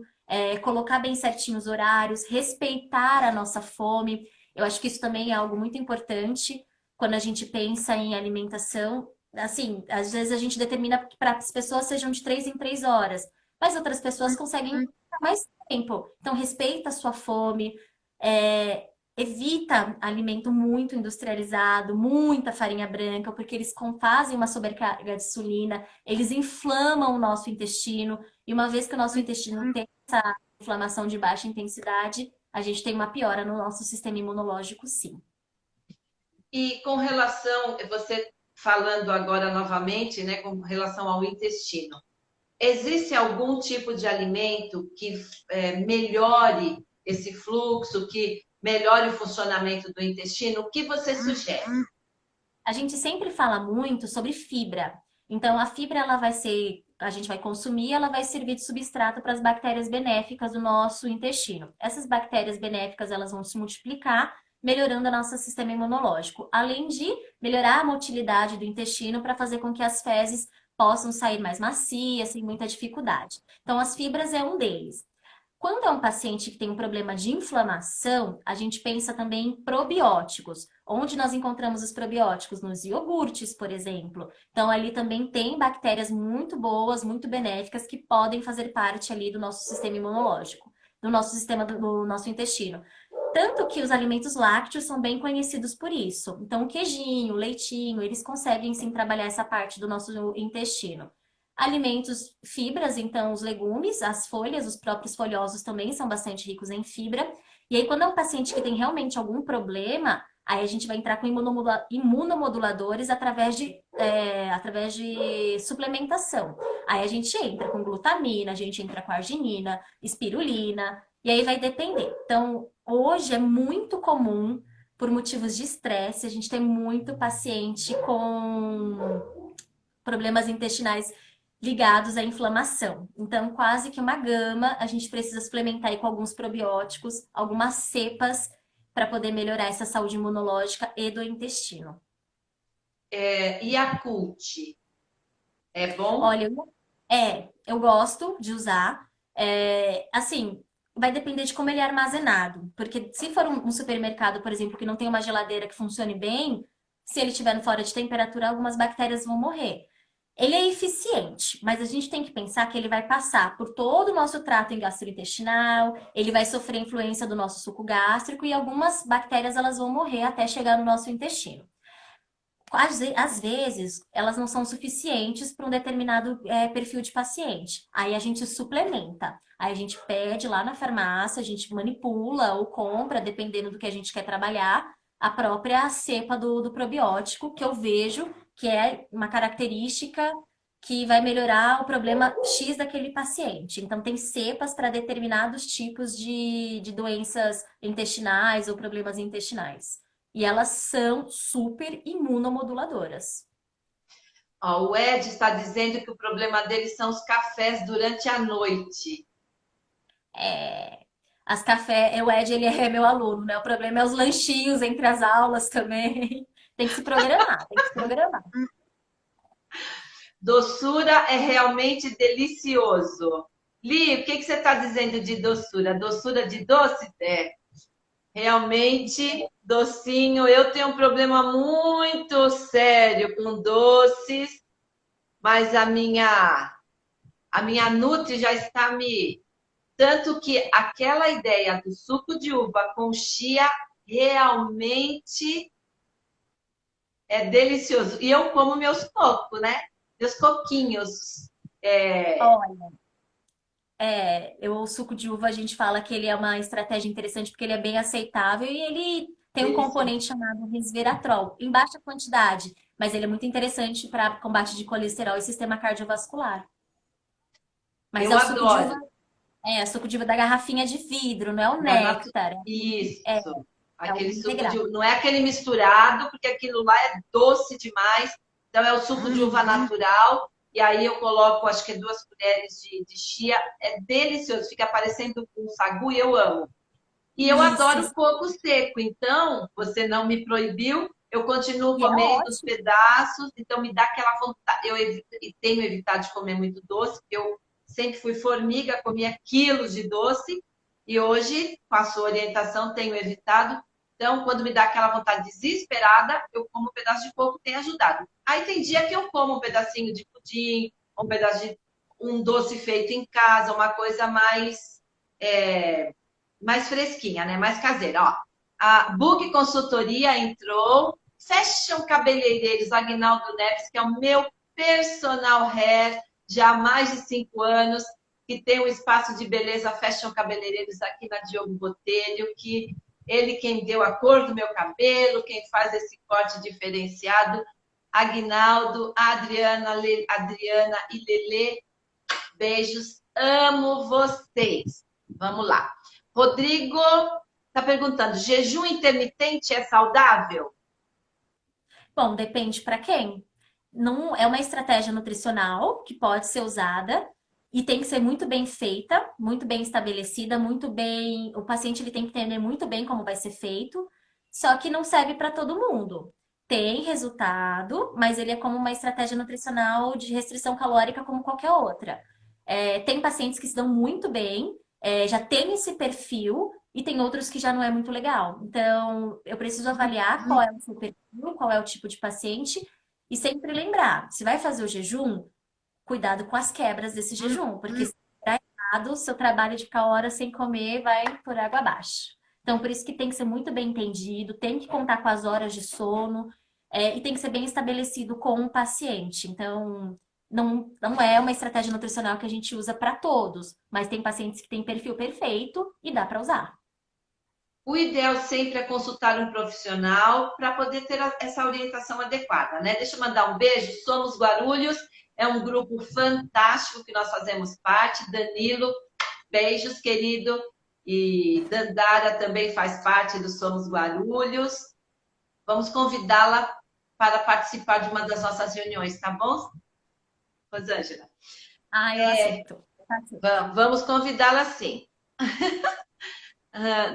colocar bem certinho os horários, respeitar a nossa fome. Eu acho que isso também é algo muito importante quando a gente pensa em alimentação. Assim, às vezes a gente determina que para as pessoas sejam de 3 em 3 horas, mas outras pessoas conseguem mais tempo. Então, respeita a sua fome, evita alimento muito industrializado, muita farinha branca, porque eles fazem uma sobrecarga de insulina, eles inflamam o nosso intestino, e uma vez que o nosso intestino tem essa inflamação de baixa intensidade, a gente tem uma piora no nosso sistema imunológico, sim. E com relação, você falando agora novamente, né, com relação ao intestino, existe algum tipo de alimento que melhore esse fluxo, que melhore o funcionamento do intestino? O que você sugere? A gente sempre fala muito sobre fibra. Então, a fibra, ela vai ser, a gente vai consumir, ela vai servir de substrato para as bactérias benéficas do nosso intestino. Essas bactérias benéficas, elas vão se multiplicar, melhorando o nosso sistema imunológico, além de melhorar a motilidade do intestino para fazer com que as fezes possam sair mais macias, sem muita dificuldade. Então, as fibras é um deles. Quando é um paciente que tem um problema de inflamação, a gente pensa também em probióticos. Onde nós encontramos os probióticos? Nos iogurtes, por exemplo. Então, ali também tem bactérias muito boas, muito benéficas, que podem fazer parte ali do nosso sistema imunológico, do nosso sistema, do nosso intestino. Tanto que os alimentos lácteos são bem conhecidos por isso. Então, o queijinho, o leitinho, eles conseguem sim trabalhar essa parte do nosso intestino. Alimentos, fibras, então os legumes, as folhas, os próprios folhosos também são bastante ricos em fibra. E aí, quando é um paciente que tem realmente algum problema, aí a gente vai entrar com imunomoduladores através de suplementação. Aí a gente entra com glutamina, a gente entra com arginina, espirulina, e aí vai depender. Então, hoje é muito comum, por motivos de estresse, a gente tem muito paciente com problemas intestinais ligados à inflamação. Então, quase que uma gama, a gente precisa suplementar aí com alguns probióticos, algumas cepas, para poder melhorar essa saúde imunológica e do intestino. Yakult, é bom? Olha, eu gosto de usar. Assim, vai depender de como ele é armazenado. Porque se for um supermercado, por exemplo, que não tem uma geladeira que funcione bem, se ele estiver fora de temperatura, algumas bactérias vão morrer. Ele é eficiente, mas a gente tem que pensar que ele vai passar por todo o nosso trato gastrointestinal, ele vai sofrer influência do nosso suco gástrico e algumas bactérias elas vão morrer até chegar no nosso intestino. Às vezes, elas não são suficientes para um determinado perfil de paciente. Aí a gente suplementa. Aí a gente pede lá na farmácia, a gente manipula ou compra, dependendo do que a gente quer trabalhar, a própria cepa do probiótico, que eu vejo que é uma característica que vai melhorar o problema X daquele paciente. Então, tem cepas para determinados tipos de doenças intestinais ou problemas intestinais. E elas são super imunomoduladoras. Ó, o Ed está dizendo que o problema dele são os cafés durante a noite. É, as café, o Ed, ele é meu aluno, né? O problema é os lanchinhos entre as aulas também. Tem que se programar, tem que se programar. Doçura é realmente delicioso. Li, o que que você está dizendo de doçura? Doçura de doce? É, realmente docinho. Eu tenho um problema muito sério com doces, mas a minha Nutri já está me... Tanto que aquela ideia do suco de uva com chia realmente é delicioso. E eu como meus cocos, né? Meus coquinhos. É, Olha, o suco de uva a gente fala que ele é uma estratégia interessante porque ele é bem aceitável e ele tem um delicioso. componente chamado resveratrol, em baixa quantidade, mas ele é muito interessante para combate de colesterol e sistema cardiovascular. Mas é Eu o suco de uva, adoro. suco de uva da garrafinha de vidro, não é o Da natu... néctar, Isso. é o Aquele suco de integral. uva. Não é aquele misturado, porque aquilo lá é doce demais. Então, é o suco de uva natural. E aí eu coloco, acho que 2 colheres de chia. É delicioso. Fica parecendo um sagu e eu amo. E eu adoro Isso. coco seco. Então, você não me proibiu. Eu continuo E é comendo os ótimo. pedaços. Então, me dá aquela vontade. E tenho evitado de comer muito doce, porque eu sempre fui formiga, comia quilos de doce. E hoje, com a sua orientação, tenho evitado. Então, quando me dá aquela vontade desesperada, eu como um pedaço de coco, tem ajudado. Aí tem dia que eu como um pedacinho de pudim, um pedaço de um doce feito em casa, uma coisa mais fresquinha, né? Mais caseira. Ó, a Bug Consultoria entrou. Fashion Cabeleireiros Agnaldo Neves, que é o meu personal hair, já há mais de 5 anos, que tem um espaço de beleza Fashion Cabeleireiros aqui na Diogo Botelho, que ele quem deu a cor do meu cabelo, quem faz esse corte diferenciado, Agnaldo, Adriana e Lelê, beijos, amo vocês. Vamos lá. Rodrigo está perguntando: jejum intermitente é saudável? Bom, depende para quem. Não é uma estratégia nutricional que pode ser usada e tem que ser muito bem feita, muito bem estabelecida, muito bem. O paciente ele tem que entender muito bem como vai ser feito, só que não serve para todo mundo. Tem resultado, mas ele é como uma estratégia nutricional de restrição calórica como qualquer outra. Tem pacientes que se dão muito bem, já tem esse perfil, e tem outros que já não é muito legal. Então, eu preciso avaliar qual é o seu perfil, qual é o tipo de paciente, e sempre lembrar, se vai fazer o jejum, cuidado com as quebras desse jejum, porque se der errado, o seu trabalho de ficar horas sem comer vai por água abaixo. Então, por isso que tem que ser muito bem entendido, tem que contar com as horas de sono, e tem que ser bem estabelecido com o paciente. Então, não é uma estratégia nutricional que a gente usa para todos, mas tem pacientes que têm perfil perfeito e dá para usar. O ideal sempre é consultar um profissional para poder ter essa orientação adequada, né? Deixa eu mandar um beijo. Somos Guarulhos, é um grupo fantástico que nós fazemos parte. Danilo, beijos, querido. E Dandara também faz parte do Somos Guarulhos. Vamos convidá-la para participar de uma das nossas reuniões, tá bom, Rosângela? Ah, eu aceito. Eu aceito. Vamos convidá-la sim.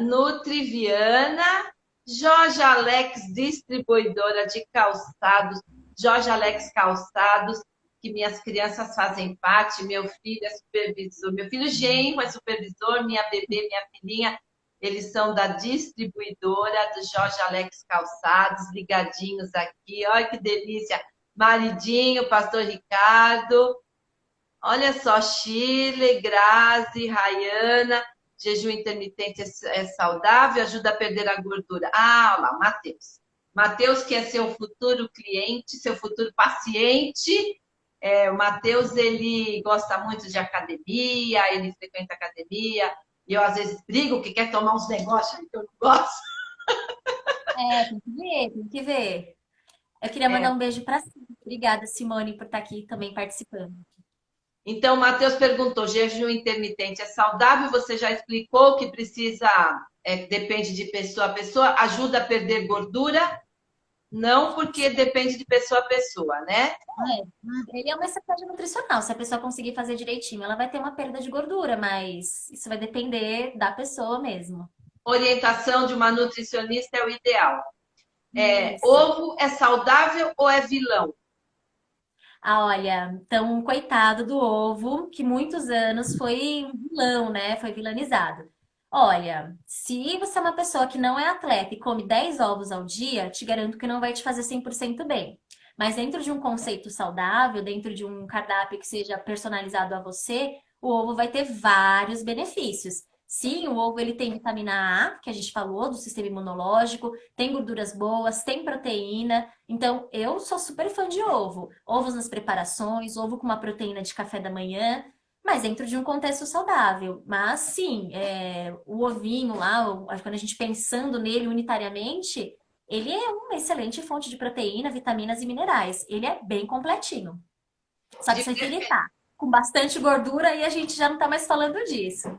Nutriviana, Jorge Alex, distribuidora de calçados, Jorge Alex Calçados, que minhas crianças fazem parte, meu filho é supervisor, meu filho genro é supervisor, minha bebê, minha filhinha, eles são da distribuidora do Jorge Alex Calçados, ligadinhos aqui, olha que delícia. Maridinho, Pastor Ricardo. Olha só, Shirley, Grazi, Rayana. Jejum intermitente é saudável, ajuda a perder a gordura. Ah, olha lá, Matheus. Matheus, que é seu futuro cliente, seu futuro paciente. O Matheus, ele gosta muito de academia, ele frequenta academia. E eu, às vezes, brigo que quer tomar uns negócios que eu não gosto. Tem que ver, tem que ver. Eu queria mandar um beijo para Simone. Obrigada, Simone, por estar aqui também participando. Então, o Matheus perguntou: jejum intermitente é saudável? Você já explicou que precisa, depende de pessoa a pessoa, ajuda a perder gordura? Não, porque depende de pessoa a pessoa, né? Ele é uma estratégia nutricional. Se a pessoa conseguir fazer direitinho, ela vai ter uma perda de gordura, mas isso vai depender da pessoa mesmo. Orientação de uma nutricionista é o ideal. Isso. Ovo é saudável ou é vilão? Ah, olha, então, coitado do ovo, que muitos anos foi um vilão, né? Foi vilanizado. Olha, se você é uma pessoa que não é atleta e come 10 ovos ao dia, te garanto que não vai te fazer 100% bem. Mas dentro de um conceito saudável, dentro de um cardápio que seja personalizado a você, o ovo vai ter vários benefícios. Sim, o ovo ele tem vitamina A, que a gente falou, do sistema imunológico, tem gorduras boas, tem proteína. Então, eu sou super fã de ovo. Ovos nas preparações, ovo com uma proteína de café da manhã, mas dentro de um contexto saudável. Mas sim, o ovinho lá, quando a gente pensando nele unitariamente, ele é uma excelente fonte de proteína, vitaminas e minerais. Ele é bem completinho. Só que De se ele prefer- tá com bastante gordura, aí a gente já não tá mais falando disso.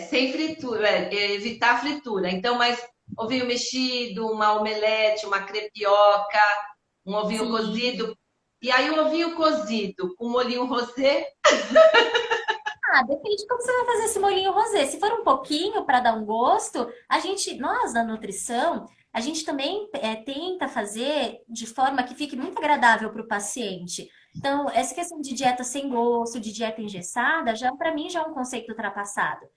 sem fritura, evitar fritura. Então, mas ovinho mexido, uma omelete, uma crepioca, um ovinho Sim. cozido. E aí, o ovinho cozido com molhinho rosé. Ah, depende de como você vai fazer esse molhinho rosé. Se for um pouquinho para dar um gosto, nós da nutrição, a gente também tenta fazer de forma que fique muito agradável para o paciente. Então, essa questão de dieta sem gosto, de dieta engessada, já para mim já é um conceito ultrapassado.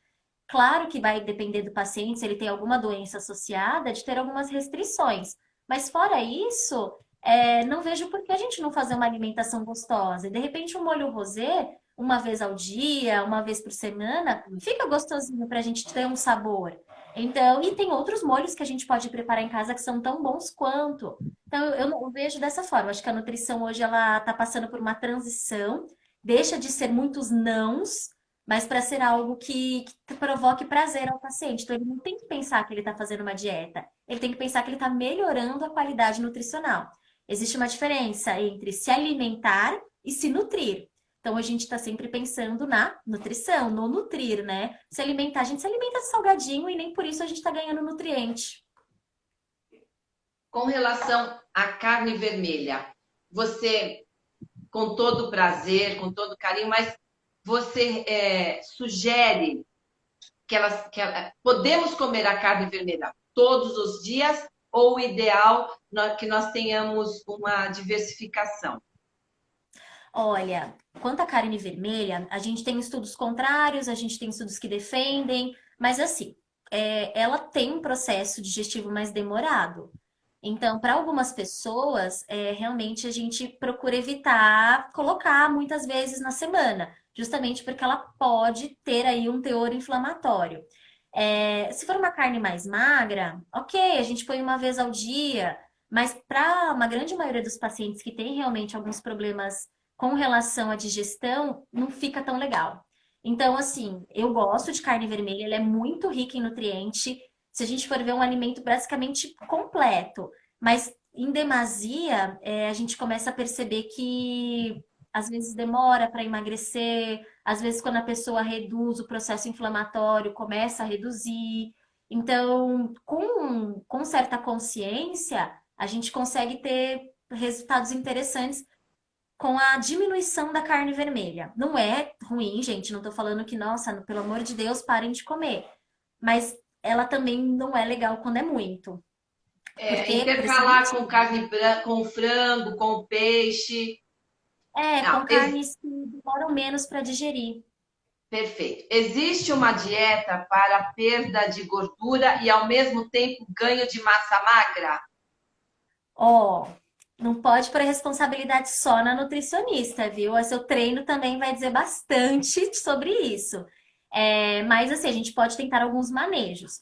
Claro que vai depender do paciente, se ele tem alguma doença associada, de ter algumas restrições. Mas fora isso, não vejo por que a gente não fazer uma alimentação gostosa. E de repente, um molho rosé, uma vez ao dia, uma vez por semana, fica gostosinho para a gente ter um sabor. Então, e tem outros molhos que a gente pode preparar em casa que são tão bons quanto. Então, eu não vejo dessa forma. Acho que a nutrição hoje ela está passando por uma transição, deixa de ser muitos nãos mas para ser algo que provoque prazer ao paciente. Então, ele não tem que pensar que ele está fazendo uma dieta, ele tem que pensar que ele está melhorando a qualidade nutricional. Existe uma diferença entre se alimentar e se nutrir. Então, a gente está sempre pensando na nutrição, no nutrir, né? Se alimentar, a gente se alimenta de salgadinho e nem por isso a gente está ganhando nutriente. Com relação à carne vermelha, você, com todo prazer, com todo carinho, mas você sugere podemos comer a carne vermelha todos os dias ou o ideal é que nós tenhamos uma diversificação? Olha, quanto à carne vermelha, a gente tem estudos contrários, a gente tem estudos que defendem, mas assim, ela tem um processo digestivo mais demorado. Então, para algumas pessoas, realmente a gente procura evitar colocar muitas vezes na semana, justamente porque ela pode ter aí um teor inflamatório. Se for uma carne mais magra, ok, a gente põe uma vez ao dia, mas para uma grande maioria dos pacientes que tem realmente alguns problemas com relação à digestão, não fica tão legal. Então, assim, eu gosto de carne vermelha, ela é muito rica em nutriente. Se a gente for ver é um alimento basicamente completo, mas em demasia, a gente começa a perceber que às vezes demora para emagrecer, às vezes quando a pessoa reduz o processo inflamatório, começa a reduzir. Então, com certa consciência, a gente consegue ter resultados interessantes com a diminuição da carne vermelha. Não é ruim, gente, não tô falando que, nossa, pelo amor de Deus, parem de comer. Mas ela também não é legal quando é muito. Porque, por esse Intercalar com motivo. carne branca, com frango, com peixe. Não, Com carnes que demoram menos para digerir. perfeito. Existe uma dieta para perda de gordura e ao mesmo tempo ganho de massa magra? Ó, Não pode pôr a responsabilidade só na nutricionista, viu? O seu treino também vai dizer bastante sobre isso. Mas assim, a gente pode tentar alguns manejos.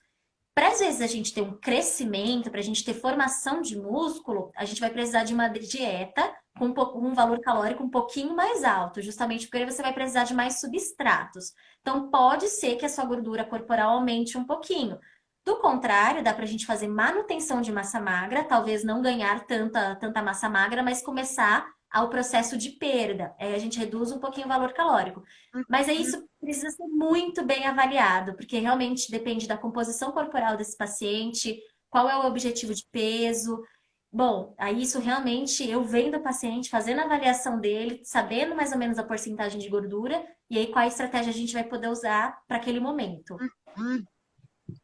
Para às vezes a gente ter um crescimento, para a gente ter formação de músculo, a gente vai precisar de uma dieta com um valor calórico um pouquinho mais alto, justamente porque você vai precisar de mais substratos. Então, pode ser que a sua gordura corporal aumente um pouquinho. Do contrário, dá para a gente fazer manutenção de massa magra, talvez não ganhar tanta massa magra, mas começar ao processo de perda. Aí a gente reduz um pouquinho o valor calórico. Mas é isso precisa ser muito bem avaliado, porque realmente depende da composição corporal desse paciente, qual é o objetivo de peso. Bom, aí isso realmente eu vendo o paciente, fazendo a avaliação dele, sabendo mais ou menos a porcentagem de gordura, e aí qual a estratégia a gente vai poder usar para aquele momento.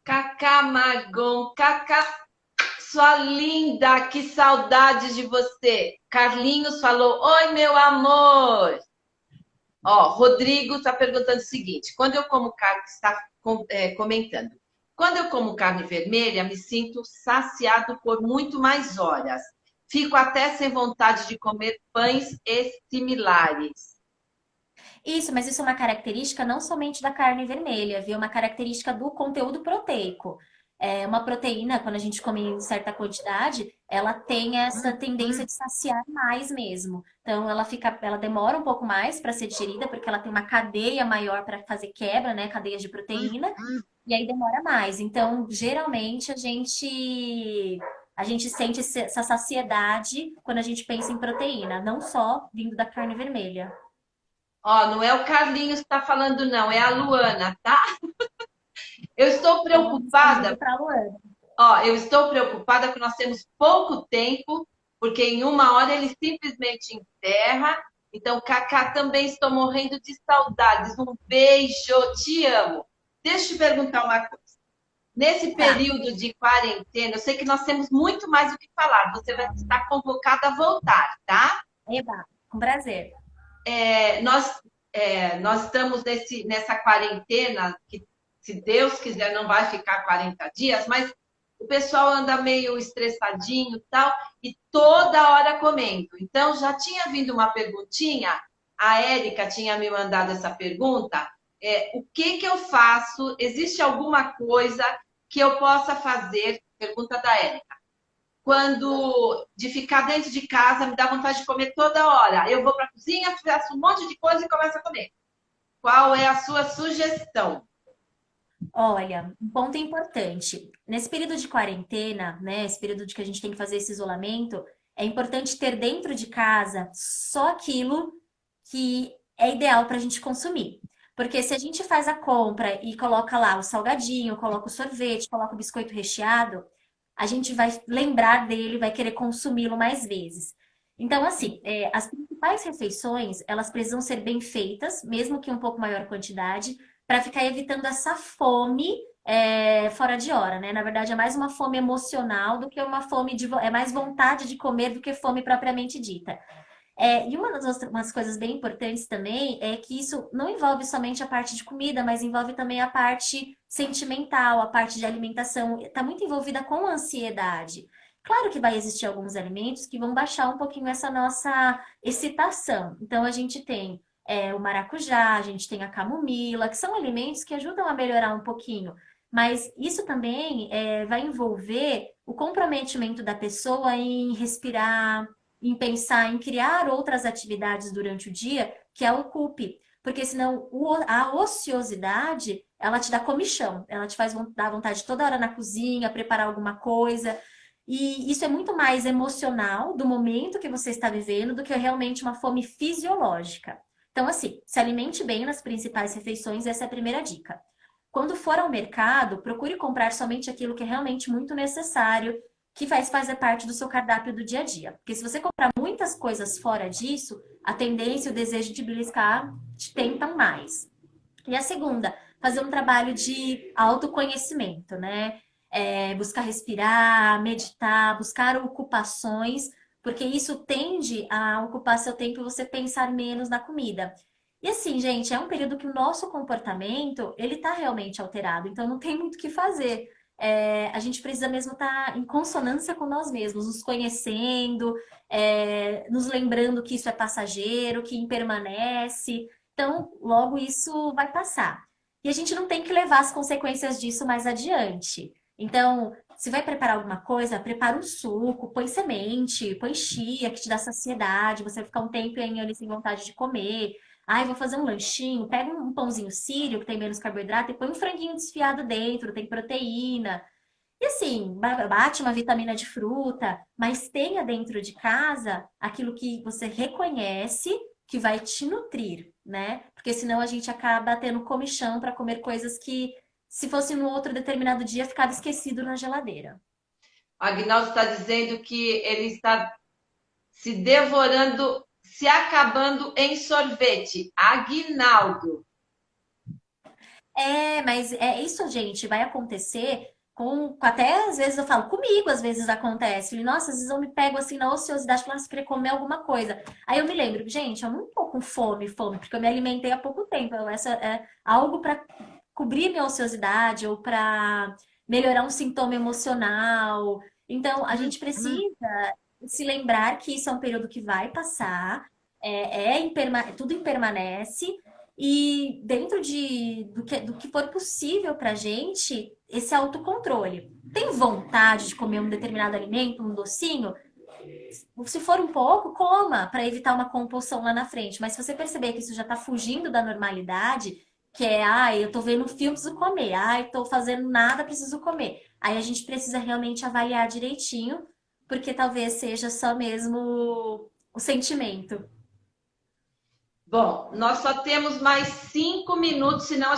Cacá Magon, Cacá, sua linda, que saudade de você. Carlinhos falou: Oi, meu amor. Ó, Rodrigo está perguntando o seguinte: quando eu como carne, está comentando, quando eu como carne vermelha, me sinto saciado por muito mais horas. Fico até sem vontade de comer pães e similares. Isso, mas isso é uma característica não somente da carne vermelha, viu? É uma característica do conteúdo proteico. É uma proteína, quando a gente come em certa quantidade, ela tem essa tendência de saciar mais mesmo. Então, ela demora um pouco mais para ser digerida, porque ela tem uma cadeia maior para fazer quebra, né? Cadeias de proteína, e aí demora mais. Então, geralmente a gente sente essa saciedade quando a gente pensa em proteína, não só vindo da carne vermelha. Ó, não é o Carlinhos que está falando, não, é a Luana, tá? Eu estou Então, um respondido preocupada. para a Luana. Ó, eu estou preocupada que nós temos pouco tempo, porque em uma hora ele simplesmente encerra. Então, Cacá, também estou morrendo de saudades. Um beijo, te amo. Deixa eu te perguntar uma coisa. Nesse Tá, período de quarentena, eu sei que nós temos muito mais o que falar. Você vai estar convocada a voltar, tá? eba, com prazer. Nós estamos nessa quarentena, que se Deus quiser não vai ficar 40 dias, mas o pessoal anda meio estressadinho e tal, e toda hora comendo. Então, já tinha vindo uma perguntinha, a Érica tinha me mandado essa pergunta, o que que eu faço? Existe alguma coisa que eu possa fazer? Pergunta da Érica. Quando de ficar dentro de casa, me dá vontade de comer toda hora. Eu vou para a cozinha, faço um monte de coisa e começo a comer. Qual é a sua sugestão? Olha, um ponto importante. Nesse período de quarentena, né, esse período de que a gente tem que fazer esse isolamento, é importante ter dentro de casa só aquilo que é ideal para a gente consumir. Porque se a gente faz a compra e coloca lá o salgadinho, coloca o sorvete, coloca o biscoito recheado, a gente vai lembrar dele, vai querer consumi-lo mais vezes. Então, assim, as principais refeições, elas precisam ser bem feitas, mesmo que em um pouco maior quantidade, para ficar evitando essa fome fora de hora, né? Na verdade, é mais uma fome emocional do que uma é mais vontade de comer do que fome propriamente dita. E umas coisas bem importantes também é que isso não envolve somente a parte de comida, mas envolve também a parte sentimental, a parte de alimentação. Está muito envolvida com a ansiedade. Claro que vai existir alguns alimentos que vão baixar um pouquinho essa nossa excitação. Então, a gente tem o maracujá, a gente tem a camomila, que são alimentos que ajudam a melhorar um pouquinho. Mas isso também vai envolver o comprometimento da pessoa em respirar, em pensar em criar outras atividades durante o dia que a ocupe. Porque senão a ociosidade, ela te dá comichão, ela te faz dar vontade toda hora na cozinha, preparar alguma coisa. E isso é muito mais emocional do momento que você está vivendo do que realmente uma fome fisiológica. Então, assim, se alimente bem nas principais refeições, essa é a primeira dica. Quando for ao mercado, procure comprar somente aquilo que é realmente muito necessário, que faz fazer parte do seu cardápio do dia a dia. Porque se você comprar muitas coisas fora disso, a tendência e o desejo de beliscar te tentam mais. E a segunda, fazer um trabalho de autoconhecimento, né? Buscar respirar, meditar, buscar ocupações, porque isso tende a ocupar seu tempo e você pensar menos na comida. E assim, gente, é um período que o nosso comportamento, ele tá realmente alterado, então não tem muito o que fazer. a gente precisa mesmo estar em consonância com nós mesmos, nos conhecendo, nos lembrando que isso é passageiro, que impermanece. Então, logo isso vai passar. E a gente não tem que levar as consequências disso mais adiante. Então, se vai preparar alguma coisa, prepara um suco, põe semente, põe chia, que te dá saciedade, você vai ficar um tempo aí ali sem vontade de comer. Ai, vou fazer um lanchinho, pega um pãozinho sírio, que tem menos carboidrato, e põe um franguinho desfiado dentro, tem proteína. E assim, bate uma vitamina de fruta, mas tenha dentro de casa aquilo que você reconhece que vai te nutrir, né? Porque senão a gente acaba tendo comichão para comer coisas que, se fosse no outro determinado dia, ficava esquecido na geladeira. O Agnaldo está dizendo que ele está se devorando, se acabando em sorvete. Aguinaldo. Mas é isso, gente, vai acontecer até às vezes eu falo, comigo às vezes acontece. Nossa, às vezes eu me pego assim na ociosidade, falando, se querer comer alguma coisa. Aí eu me lembro, gente, eu não tô com fome, porque eu me alimentei há pouco tempo. Essa é algo para cobrir minha ociosidade ou para melhorar um sintoma emocional. Então, a gente precisa se lembrar que isso é um período que vai passar, tudo impermanece, e dentro do que for possível para a gente, esse autocontrole. Tem vontade de comer um determinado alimento, um docinho? Se for um pouco, coma, para evitar uma compulsão lá na frente. Mas se você perceber que isso já está fugindo da normalidade, que é, eu tô vendo um filme, preciso comer, tô fazendo nada, preciso comer. Aí a gente precisa realmente avaliar direitinho, porque talvez seja só mesmo o sentimento. Bom, nós só temos mais 5 minutos, senão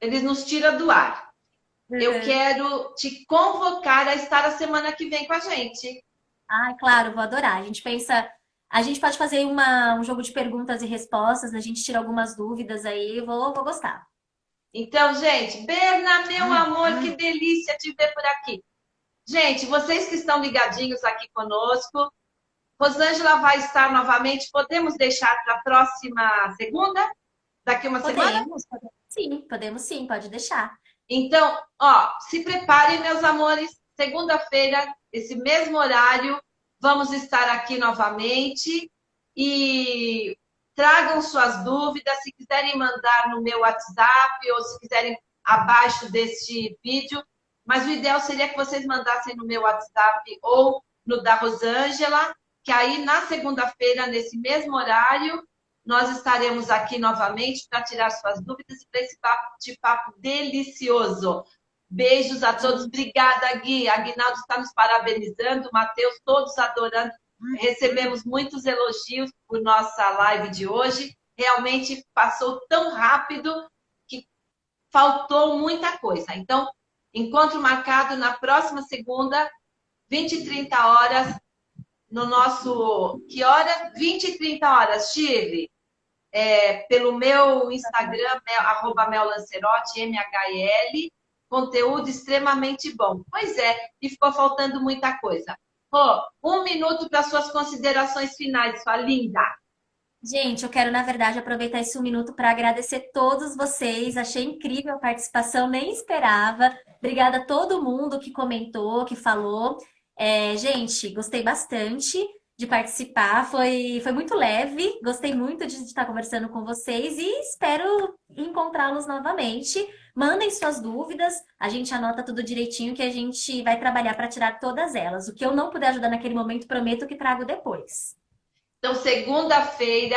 eles nos tiram do ar. Eu quero te convocar a estar a semana que vem com a gente. Claro, vou adorar. A gente pode fazer um jogo de perguntas e respostas, a gente tira algumas dúvidas aí, vou gostar. Então, gente, Berna, meu amor, que delícia te ver por aqui. Gente, vocês que estão ligadinhos aqui conosco, Rosângela vai estar novamente. Podemos deixar para a próxima segunda? Daqui uma semana? Podemos sim, pode deixar. Então, ó, se preparem, meus amores. Segunda-feira, esse mesmo horário, vamos estar aqui novamente. E tragam suas dúvidas. Se quiserem mandar no meu WhatsApp ou se quiserem abaixo deste vídeo. Mas o ideal seria que vocês mandassem no meu WhatsApp ou no da Rosângela, que aí na segunda-feira, nesse mesmo horário, nós estaremos aqui novamente para tirar suas dúvidas e para esse papo delicioso. Beijos a todos. Obrigada, Gui. Aguinaldo está nos parabenizando, Matheus, todos adorando. Recebemos muitos elogios por nossa live de hoje. Realmente passou tão rápido que faltou muita coisa. Então, encontro marcado na próxima segunda, 20h30, no nosso... Que hora? 20h30, Chile. Pelo meu Instagram, @mellancerotti, MHL, conteúdo extremamente bom. Pois é, e ficou faltando muita coisa. 1 minuto para suas considerações finais, sua linda. Gente, eu quero, na verdade, aproveitar esse 1 minuto para agradecer todos vocês. Achei incrível a participação, nem esperava. Obrigada a todo mundo que comentou, que falou. Gente, gostei bastante de participar. Foi muito leve. Gostei muito de estar conversando com vocês e espero encontrá-los novamente. Mandem suas dúvidas, a gente anota tudo direitinho que a gente vai trabalhar para tirar todas elas. O que eu não puder ajudar naquele momento, prometo que trago depois. Então, segunda-feira,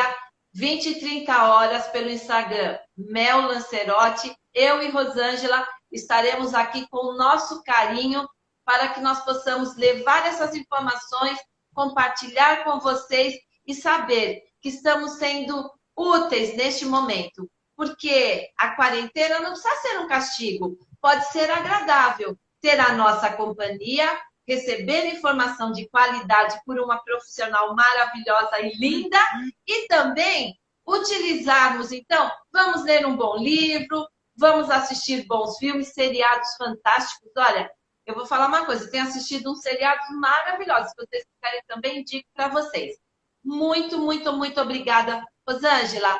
20h30, pelo Instagram, Mel Lancerotti, eu e Rosângela estaremos aqui com o nosso carinho para que nós possamos levar essas informações, compartilhar com vocês e saber que estamos sendo úteis neste momento. Porque a quarentena não precisa ser um castigo, pode ser agradável ter a nossa companhia, receber informação de qualidade por uma profissional maravilhosa e linda e também utilizarmos, então, vamos ler um bom livro, vamos assistir bons filmes, seriados fantásticos. Olha, eu vou falar uma coisa, eu tenho assistido uns seriados maravilhosos, se vocês quiserem também, indico para vocês. Muito, muito, muito obrigada, Rosângela.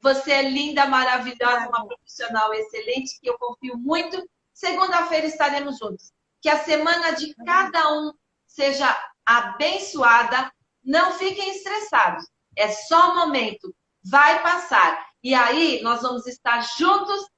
Você é linda, maravilhosa, uma profissional excelente, que eu confio muito. Segunda-feira estaremos juntos. Que a semana de cada um seja abençoada. Não fiquem estressados. É só um momento. Vai passar. E aí nós vamos estar juntos,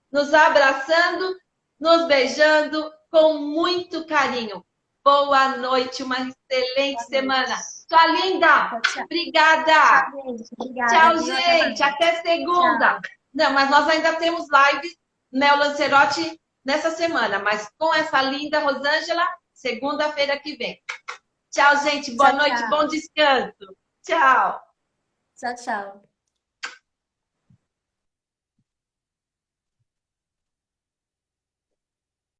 nos abraçando, nos beijando com muito carinho. Boa noite, uma excelente semana. Sua linda! Tchau, tchau. Obrigada! Tchau, gente. Obrigada, Tchau, viu? gente! Até segunda! Tchau. Não, mas nós ainda temos lives, né, o Lancerote nessa semana, mas com essa linda Rosângela, segunda-feira que vem. Tchau, gente. Boa Tchau, noite, bom tchau. descanso. Tchau. Tchau, tchau.